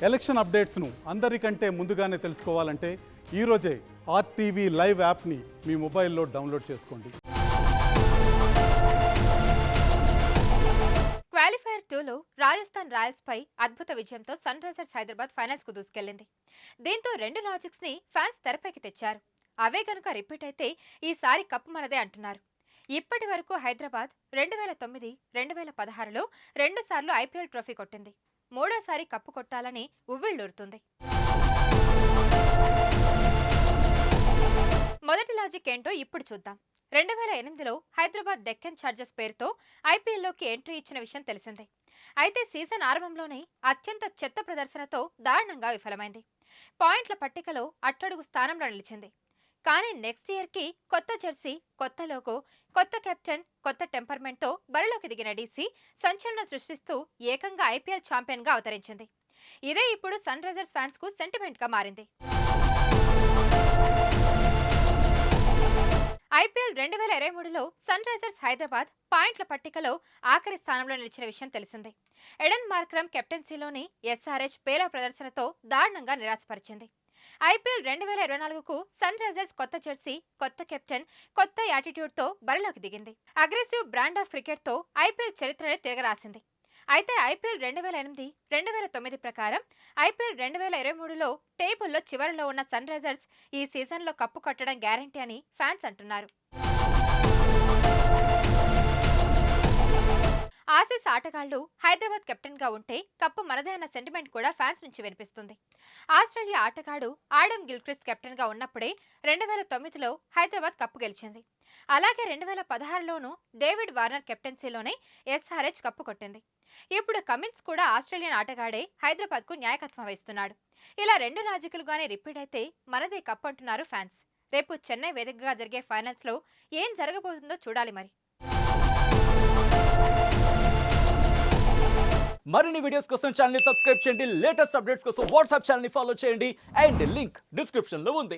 Election అప్డేట్స్ను అందరికంటే ముందుగానే తెలుసుకోవాలంటే ఈరోజే ఆర్టీవీ లైవ్ యాప్ని మీ మొబైల్లో డౌన్లోడ్ చేసుకోండి. క్వాలిఫైర్ 2లో రాజస్థాన్ రాయల్స్ పై అద్భుత విజయంతో సన్ రైజర్స్ హైదరాబాద్ ఫైనల్స్ కు దూసుకెళ్లింది. దీంతో రెండు లాజిక్స్ ని ఫ్యాన్స్ తెరపైకి తెచ్చారు. అవే గనుక రిపీట్ అయితే ఈసారి కప్పు మనదే అంటున్నారు. ఇప్పటి వరకు హైదరాబాద్ 2009, 2016లో 2 సార్లు ఐపీఎల్ ట్రోఫీ కొట్టింది. మూడోసారి కప్పు కొట్టాలని ఉవ్విళ్లూరుతుంది. మొదటి లాజిక్ ఏంటో ఇప్పుడు చూద్దాం. 2008లో హైదరాబాద్ డెక్కన్ చార్జర్స్ పేరుతో ఐపీఎల్లోకి ఎంట్రీ ఇచ్చిన విషయం తెలిసిందే. అయితే సీజన్ ఆరంభంలోనే అత్యంత చెత్త ప్రదర్శనతో దారుణంగా విఫలమైంది. పాయింట్ల పట్టికలో అట్టడుగు స్థానంలో నిలిచింది. కానీ నెక్స్ట్ ఇయర్కి కొత్త జెర్సీ, కొత్త లోగో, కొత్త కెప్టెన్, కొత్త టెంపర్మెంట్తో బరిలోకి దిగిన డీసీ సంచలనం సృష్టిస్తూ ఏకంగా ఐపీఎల్ ఛాంపియన్గా అవతరించింది. ఇదే ఇప్పుడు సన్ రైజర్స్ ఫ్యాన్స్కు సెంటిమెంట్గా మారింది. ఐపీఎల్ 2023లో సన్ రైజర్స్ హైదరాబాద్ పాయింట్ల పట్టికలో ఆఖరి స్థానంలో నిలిచిన విషయం తెలిసిందే. ఎడెన్ మార్క్రమ్ కెప్టెన్సీలోని ఎస్ఆర్హెచ్ పేలవ ప్రదర్శనతో దారుణంగా నిరాశపరిచింది. ఐపీఎల్ 2024కు సన్ రైజర్స్ కొత్త జెర్సీ, కొత్త కెప్టెన్, కొత్త యాటిట్యూడ్తో బరిలోకి దిగింది. అగ్రెసివ్ బ్రాండ్ ఆఫ్ క్రికెట్తో ఐపీఎల్ చరిత్రనే తిరగరాసింది. అయితే ఐపీఎల్ 2008, 2009 ప్రకారం ఐపీఎల్ 2023లో టేబుల్లో చివరిలో ఉన్న సన్ రైజర్స్ ఈ సీజన్లో కప్పు కొట్టడం గ్యారంటీ అని ఫ్యాన్స్ అంటున్నారు. ఆసీస్ ఆటగాళ్లు హైదరాబాద్ కెప్టెన్ గా ఉంటే కప్పు మనదే అన్న సెంటిమెంట్ కూడా ఫ్యాన్స్ నుంచి వినిపిస్తుంది. ఆస్ట్రేలియా ఆటగాడు ఆడమ్ గిల్క్రిస్ట్ కెప్టెన్ గా ఉన్నప్పుడే 2009లో హైదరాబాద్ కప్పు గెలిచింది. అలాగే 2016లోనూ డేవిడ్ వార్నర్ కెప్టెన్సీలోనే ఎస్ఆర్హెచ్ కప్పు కొట్టింది. ఇప్పుడు కమిన్స్ కూడా ఆస్ట్రేలియన్ ఆటగాడే హైదరాబాద్ కు న్యాయకత్వం వహిస్తున్నాడు. ఇలా రెండు లాజికలుగానే రిపీట్ అయితే మనదే కప్పు అంటున్నారు ఫ్యాన్స్. రేపు చెన్నై వేదికగా జరిగే ఫైనల్స్ లో ఏం జరగబోతుందో చూడాలి మరి. మరిన్ని వీడియోస్ కోసం ఛానల్ ని సబ్స్క్రైబ్ చేయండి. లేటెస్ట్ అప్డేట్స్ కోసం వాట్సాప్ ఛానల్ ని ఫాలో చేయండి. అండ్ లింక్ డిస్క్రిప్షన్ లో ఉంది.